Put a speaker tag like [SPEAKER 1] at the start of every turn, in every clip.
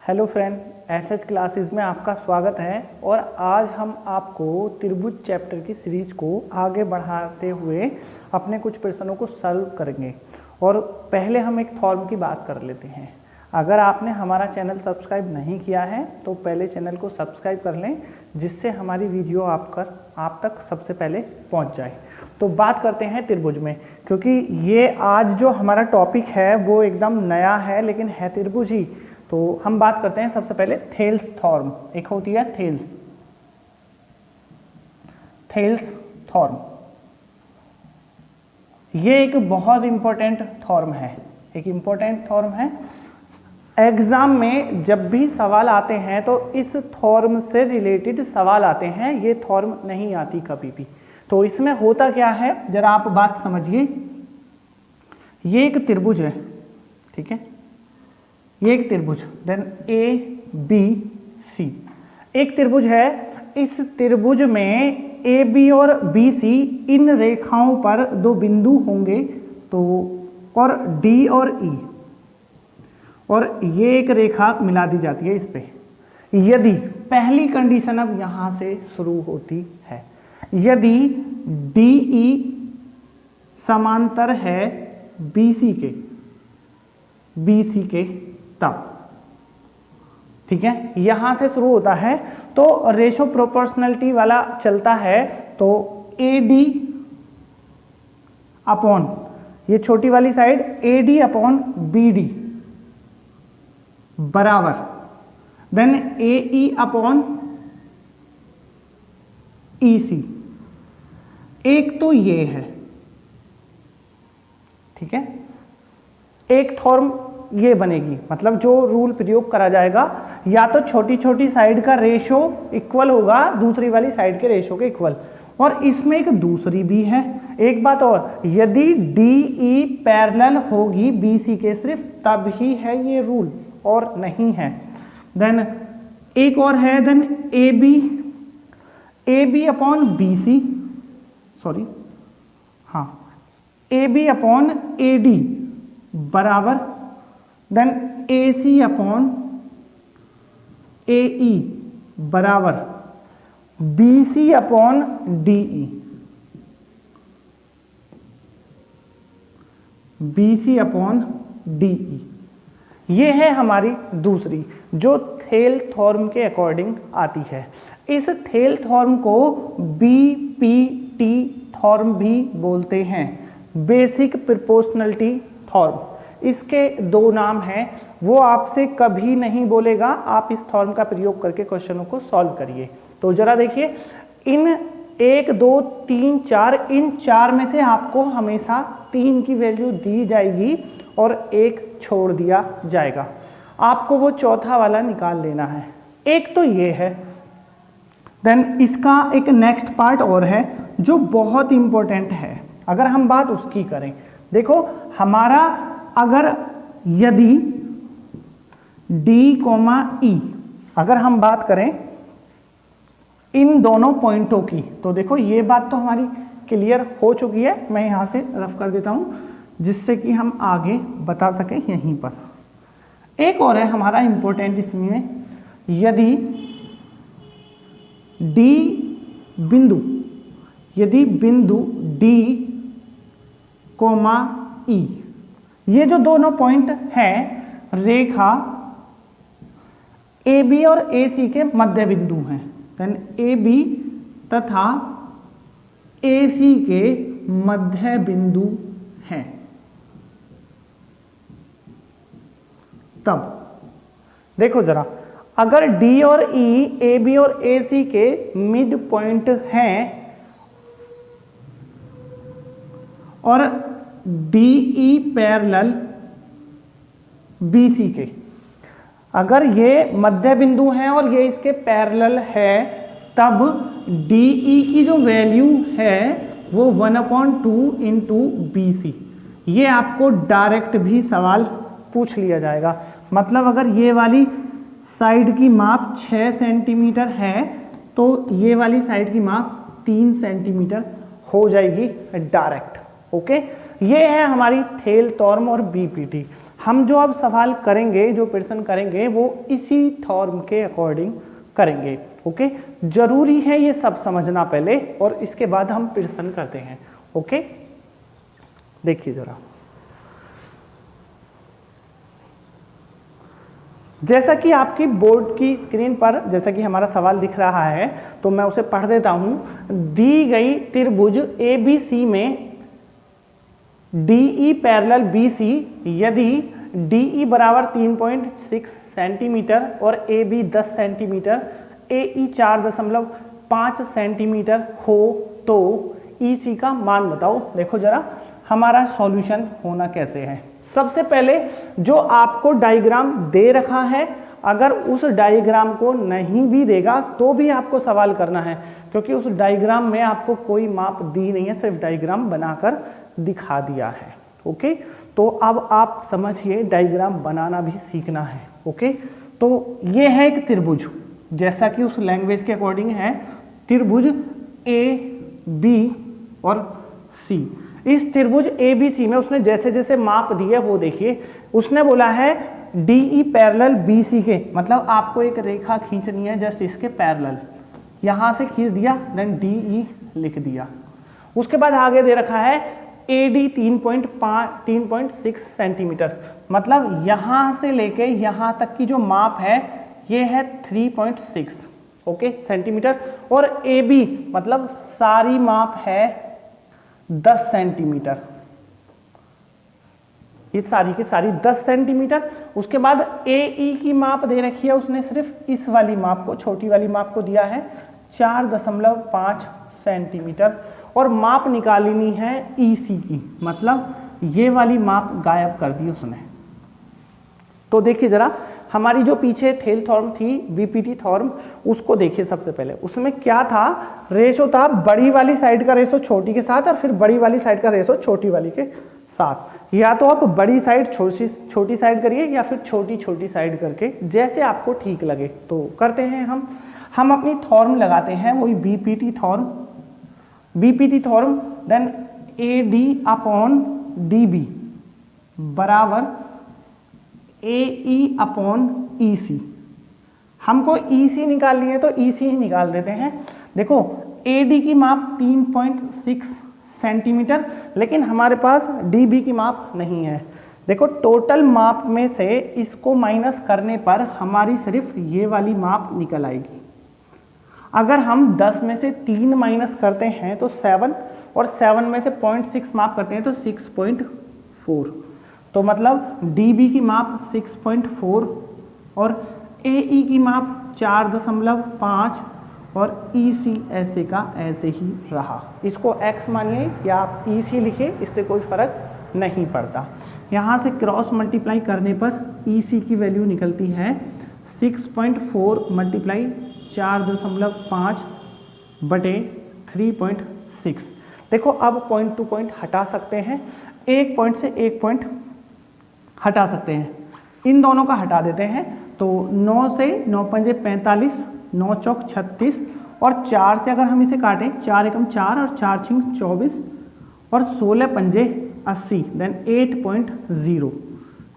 [SPEAKER 1] Hello friend, SH classes में आपका स्वागत है। और आज हम आपको त्रिभुज चैप्टर की सीरीज को आगे बढ़ाते हुए अपने कुछ प्रश्नों को सॉल्व करेंगे। और पहले हम एक फॉर्म की बात कर लेते हैं। अगर आपने हमारा चैनल सब्सक्राइब नहीं किया है तो पहले चैनल को सब्सक्राइब कर लें, जिससे हमारी वीडियो आप तक सबसे पहले पहुंच जाए। तो बात करते हैं त्रिभुज में, क्योंकि ये आज जो हमारा टॉपिक है वो एकदम नया है, लेकिन है त्रिभुज ही। तो हम बात करते हैं सबसे पहले थेल्स थॉर्म। एक होती है थेल्स थॉर्म। ये एक बहुत इंपॉर्टेंट थॉर्म है, एक इंपॉर्टेंट थॉर्म है। एग्जाम में जब भी सवाल आते हैं तो इस थॉर्म से रिलेटेड सवाल आते हैं, ये थॉर्म नहीं आती कभी भी। तो इसमें होता क्या है, जरा आप बात समझिए। ये एक त्रिभुज है, ठीक है, ये एक त्रिभुज, देन ए बी सी एक त्रिभुज है। इस त्रिभुज में ए बी और बी सी इन रेखाओं पर दो बिंदु होंगे, तो और डी और ई, और ये एक रेखा मिला दी जाती है इस पे। यदि पहली कंडीशन अब यहां से शुरू होती है, यदि डी ई समांतर है बीसी के तब, ठीक है, यहां से शुरू होता है। तो रेशो प्रोपोर्शनलिटी वाला चलता है। तो ए डी अपॉन ये छोटी वाली side A D upon B D बराबर then A E upon E C. एक तो ये है, ठीक है, एक थॉर्म ये बनेगी। मतलब जो रूल प्रयोग करा जाएगा, या तो छोटी छोटी साइड का रेशो इक्वल होगा दूसरी वाली साइड के रेशो के इक्वल। और इसमें एक दूसरी भी है, एक बात और, यदि डी ई पैरेलल होगी बी सी के सिर्फ, तब ही है ये रूल, और नहीं है। देन एक और है, then A B upon B C, sorry हाँ, A B upon A D बराबर then A C upon A E बराबर B C upon D E, B C upon D E. ये है हमारी दूसरी, जो थेल थॉर्म के अकॉर्डिंग आती है। इस थेल थॉर्म को बी पी टी थॉर्म भी बोलते हैं, बेसिक प्रोपोर्शनलिटी थॉर्म। इसके दो नाम हैं, वो आपसे कभी नहीं बोलेगा। आप इस थॉर्म का प्रयोग करके क्वेश्चनों को सॉल्व करिए। तो जरा देखिए, इन 1 2 3 4, इन 4 में से आपको हमेशा 3 की वैल्यू दी जाएगी और 1 छोड़ दिया जाएगा। आपको वो चौथा वाला निकाल लेना है। एक तो ये है, देन इसका एक नेक्स्ट पार्ट और है जो बहुत इंपॉर्टेंट है। अगर हम बात उसकी करें, देखो हमारा, अगर यदि D, E, अगर हम बात करें इन दोनों पॉइंटों की, तो देखो ये बात तो हमारी क्लियर हो चुकी है। मैं यहां से रफ कर देता हूं, जिससे कि हम आगे बता सकें यहीं पर। एक और है हमारा इंपॉर्टेंट इसमें, यदि बिंदु D, E, ये जो दोनों पॉइंट हैं रेखा ए बी और ए सी के मध्य बिंदु हैं, देन ए बी तथा ए सी के मध्य बिंदु हैं, तब देखो जरा, अगर डी और ई ए बी और ए सी के मिड पॉइंट हैं और D E parallel B C के, अगर ये मध्य बिंदु हैं और ये इसके पैरेलल है, तब डी ई की जो वैल्यू है वो 1/2 इंटू बी सी। ये आपको डायरेक्ट भी सवाल पूछ लिया जाएगा। मतलब अगर ये वाली साइड की माप 6 सेंटीमीटर है, तो ये वाली साइड की माप 3 सेंटीमीटर हो जाएगी डायरेक्ट। ओके, ये है हमारी थेल थॉर्म और बीपीटी। हम जो अब सवाल करेंगे, जो प्रश्न करेंगे, वो इसी थॉर्म के अकॉर्डिंग करेंगे। ओके, जरूरी है ये सब समझना पहले, और इसके बाद हम प्रश्न करते हैं। ओके, देखिए जरा, जैसा कि आपकी बोर्ड की स्क्रीन पर जैसा कि हमारा सवाल दिख रहा है, तो मैं उसे पढ़ देता हूं। दी गई त्रिभुज ABC में DE पैरेलल BC यदि DE बराबर 3.6 सेंटीमीटर और AB 10 सेंटीमीटर, AE 4.5 सेंटीमीटर हो तो EC का मान बताओ। देखो जरा हमारा सॉल्यूशन होना कैसे है। सबसे पहले जो आपको डायग्राम दे रखा है, अगर उस डायग्राम को नहीं भी देगा तो भी आपको सवाल करना है, क्योंकि उस डायग्राम में आपको कोई माप दी नहीं है, सिर्फ डायग्राम बनाकर दिखा दिया है। ओके, तो अब आप समझिए, डायग्राम बनाना भी सीखना है। ओके, तो ये है एक त्रिभुज, जैसा कि उस लैंग्वेज के अकॉर्डिंग है, त्रिभुज AB और C। इस त्रिभुज ABC में उसने जैसे जैसे माप दिए वो देखिए, उसने बोला है DE पैरेलल BC के, मतलब आपको एक रेखा खींचनी है जस्ट इसके पैरेलल, यहां से खींच दिया, देन DE लिख दिया। उसके बाद आगे दे रखा है AD 3.6 सेंटीमीटर, मतलब यहां से लेके यहां तक की जो माप है ये है 3.6 ओके सेंटीमीटर, और AB मतलब सारी माप है 10 सेंटीमीटर, ये सारी की सारी 10 सेंटीमीटर। उसके बाद AE की माप दे रखी है उसने, सिर्फ इस वाली माप को, छोटी वाली माप को दिया है 4.5 सेंटीमीटर, और माप निकालनी है EC की, मतलब ये वाली माप गायब कर दी उसने। तो देखिए जरा, हमारी जो पीछे थेल थॉर्म थी, BPT थॉर्म, उसको देखिए। सबसे पहले उसमें क्या था, रेशो था बड़ी वाली साइड का रेशो छोटी के साथ, और फिर बड़ी वाली साइड का रेशो छोटी वाली के साथ। या तो आप बड़ी साइड छोटी साइड करिए, या फिर छोटी छोटी साइड करके, जैसे आपको ठीक लगे तो करते हैं। हम अपनी थॉर्म लगाते हैं, वही BPT theorem, then AD upon DB बराबर AE अपॉन EC। हमको EC निकालनी है तो EC ही निकाल देते हैं। देखो AD की माप 3.6 सेंटीमीटर, लेकिन हमारे पास DB की माप नहीं है। देखो टोटल माप में से इसको माइनस करने पर हमारी सिर्फ ये वाली माप निकल आएगी। अगर हम 10 में से 3 माइनस करते हैं तो 7, और 7 में से 0.6 माप करते हैं तो 6.4, तो मतलब DB की माप 6.4 और AE की माप 4.5 और EC ऐसे का ऐसे ही रहा। इसको X मानिए या आप EC लिखिए, इससे कोई फर्क नहीं पड़ता। यहाँ से क्रॉस मल्टीप्लाई करने पर EC की वैल्यू निकलती है 6.4 मल्टीप्लाई 4.5 बटे 3.6। देखो अब पॉइंट टू पॉइंट हटा सकते हैं, एक पॉइंट से एक पॉइंट हटा सकते हैं, इन दोनों का हटा देते हैं। तो 9 से 9 पंजे 45, 9 चौक 36, और 4 से अगर हम इसे काटें, 4 एकम 4 और 4 छिंग 24, और 16 पंजे 80, देन 8.0,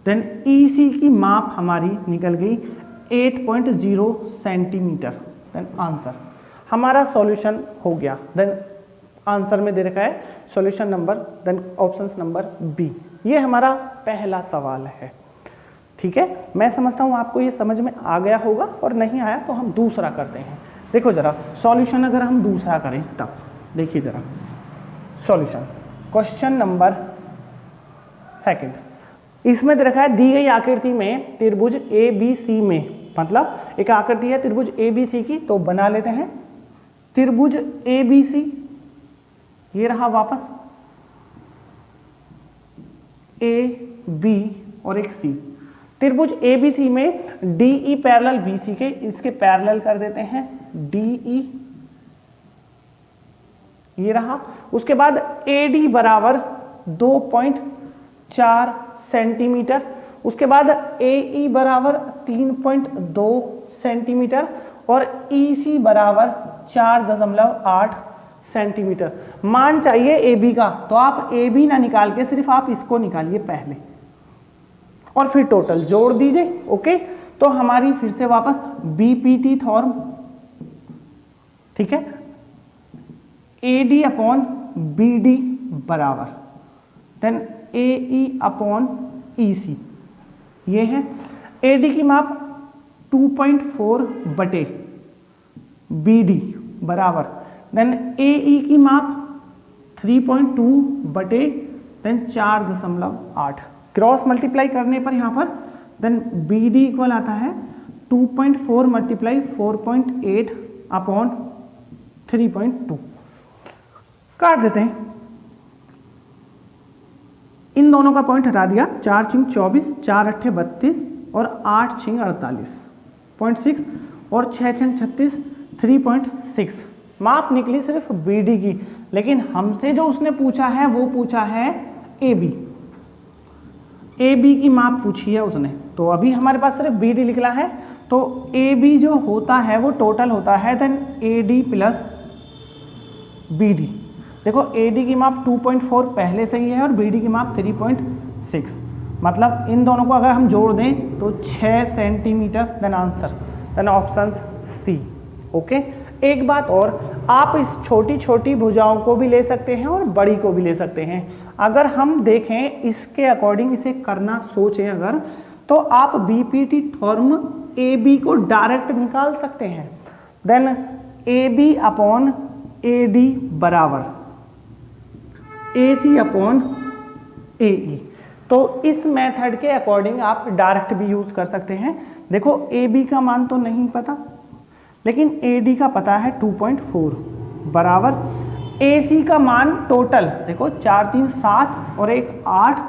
[SPEAKER 1] देन EC की माप हमारी निकल गई 8.0 सेंटीमीटर। देन आंसर हमारा सॉल्यूशन हो गया। देन आंसर में दे रखा है solution number, then option number B। ये हमारा पहला सवाल है। ठीक है, मैं समझता हूँ आपको ये समझ में आ गया होगा, और नहीं आया तो हम दूसरा करते हैं। देखो जरा सॉल्यूशन अगर हम दूसरा करें तब देखिए जरा सॉल्यूशन, क्वेश्चन नंबर 2। इसमें दे रखा है दी गई आकृति में त्रिभुज ABC में, मतलब एक आकृति है त्रिभुज ABC की, तो बना लेते हैं त्रिभुज ABC। ये रहा वापस AB और एक C। त्रिभुज ABC में DE पैरेलल BC के, इसके पैरेलल कर देते हैं DE, ये रहा। उसके बाद AD बराबर 2.4 सेंटीमीटर, उसके बाद AE बराबर 3.2 सेंटीमीटर, और EC बराबर 4.8 सेंटीमीटर। मान चाहिए AB का, तो आप AB ना निकाल के सिर्फ आप इसको निकालिए पहले, और फिर टोटल जोड़ दीजिए। ओके, तो हमारी फिर से वापस बीपीटी थॉर्म, ठीक है, एडी अपॉन बीडी बराबर देन एई अपॉन ईसी, ये है। एडी की माप 2.4 बटे बीडी बराबर देन एई की माप 3.2 बटे देन 4.8, क्रॉस मल्टीप्लाई करने पर यहाँ पर देन बीडी इक्वल आता है 2.4 मल्टीप्लाई 4.8 अपॉन 3.2, काट देते हैं। इन दोनों का पॉइंट हटा दिया, 4 छिंग 24, 4 अट्ठे 32 और 8 छिंग 48.6 और 6 छिंग 36 3.6। माप निकली सिर्फ बीडी की, लेकिन हमसे जो उसने पूछा है वो पूछा है एबी, एबी की माप पूछी है उसने। तो अभी हमारे पास सिर्फ बीडी निकला है, तो एबी जो होता है वो टोटल होता है देन एडी प्लस बीडी। देखो एडी की माप 2.4 पहले से ही है और बीडी की माप 3.6, मतलब इन दोनों को अगर हम जोड़ दें तो 6 centimetre, then answer then option C. Okay, एक बात और, आप इस छोटी छोटी भुजाओं को भी ले सकते हैं और बड़ी को भी ले सकते हैं। अगर हम देखें इसके अकॉर्डिंग इसे करना सोचें अगर, तो आप बीपीटी थॉर्म ए बी को डायरेक्ट निकाल सकते हैं। Then A B upon A D बराबर ए सी अपॉन ए ई। तो इस मेथड के अकॉर्डिंग आप डायरेक्ट भी यूज कर सकते हैं। देखो ए बी का मान तो नहीं पता, लेकिन ए डी का पता है 2.4 बराबर ए सी का मान टोटल देखो 4 3 7 और 1 8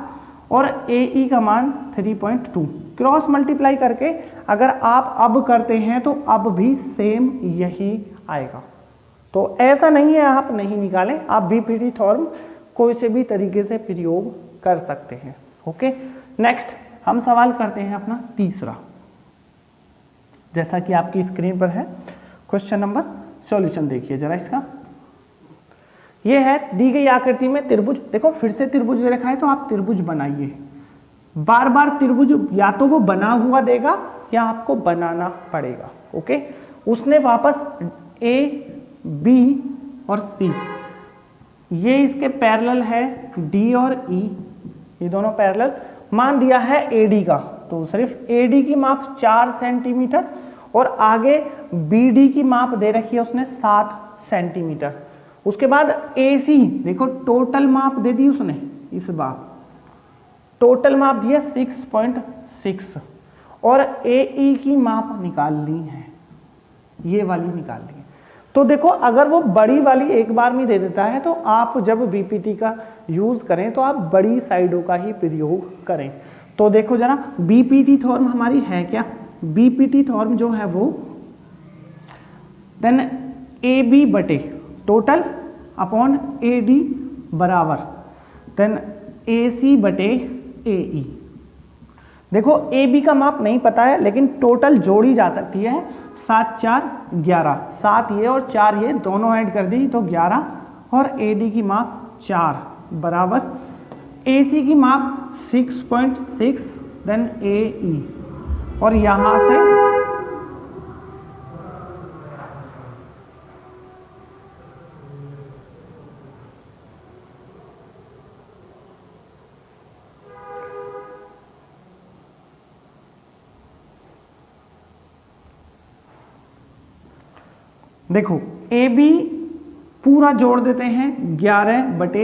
[SPEAKER 1] और ए ई का मान 3.2, क्रॉस मल्टीप्लाई करके अगर आप अब करते हैं तो अब भी सेम यही आएगा। तो ऐसा नहीं है आप नहीं निकालें, आप बीपीटी थॉर्म कोई से भी तरीके से प्रयोग कर सकते हैं। ओके, नेक्स्ट हम सवाल करते हैं अपना तीसरा, जैसा कि आपकी स्क्रीन पर है क्वेश्चन नंबर। सॉल्यूशन देखिए जरा इसका, ये है दी गई आकृति में त्रिभुज। देखो फिर से त्रिभुज दे रखा है तो आप त्रिभुज बनाइए। बार बार त्रिभुज या तो वो बना हुआ देगा या आपको बनाना पड़ेगा। ओके, उसने वापस ए बी और सी, ये इसके पैरेलल है डी और ई, ये दोनों पैरेलल, मान दिया है एडी का, तो सिर्फ एडी की माप 4 सेंटीमीटर और आगे बीडी की माप दे रखी है उसने 7 सेंटीमीटर। उसके बाद एसी देखो टोटल माप दे दी उसने, इस बार टोटल माप दिया 6.6 और एई की माप निकालनी है, ये वाली निकालनी है। तो देखो अगर वो बड़ी वाली एक बार में दे देता है तो आप जब बीपीटी का यूज करें तो आप बड़ी साइडों का ही प्रयोग करें। तो देखो जरा बीपीटी थॉर्म हमारी है क्या, बीपीटी थॉर्म जो है वो देन ए बी बटे टोटल अपॉन ए डी बराबर देन ए सी बटे ए ई। देखो ए बी का माप नहीं पता है लेकिन टोटल जोड़ी जा सकती है, 7 4 11, 7 ये और 4 ये दोनों ऐड कर दी तो 11 और ए डी की माप 4 बराबर ए सी की माप 6.6 देन ए ई और यहां से देखो ए बी पूरा जोड़ देते हैं 11 बटे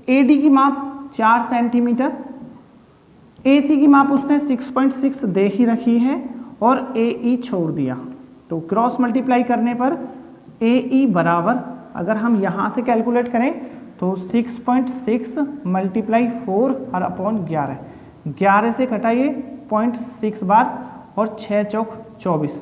[SPEAKER 1] ए डी की माप 4 सेंटीमीटर, ए सी की माप उसने 6.6 दे ही रखी है और ए ई छोड़ दिया, तो क्रॉस मल्टीप्लाई करने पर ए ई बराबर अगर हम यहाँ से कैलकुलेट करें तो 6.6 मल्टीप्लाई 4 और अपॉन 11, 11 से घटाइए 0.6 बार और 6 चौक 24,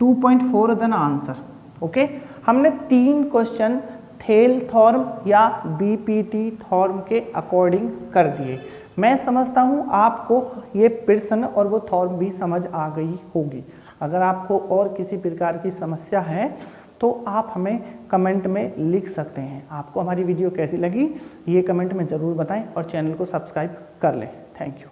[SPEAKER 1] 2.4 देन आंसर। ओके, हमने 3 क्वेश्चन थेल थॉर्म या बीपीटी थॉर्म के अकॉर्डिंग कर दिए। मैं समझता हूँ आपको ये प्रश्न और वो थॉर्म भी समझ आ गई होगी। अगर आपको और किसी प्रकार की समस्या है तो आप हमें कमेंट में लिख सकते हैं। आपको हमारी वीडियो कैसी लगी ये कमेंट में ज़रूर बताएं और चैनल को सब्सक्राइब कर लें। Thank you.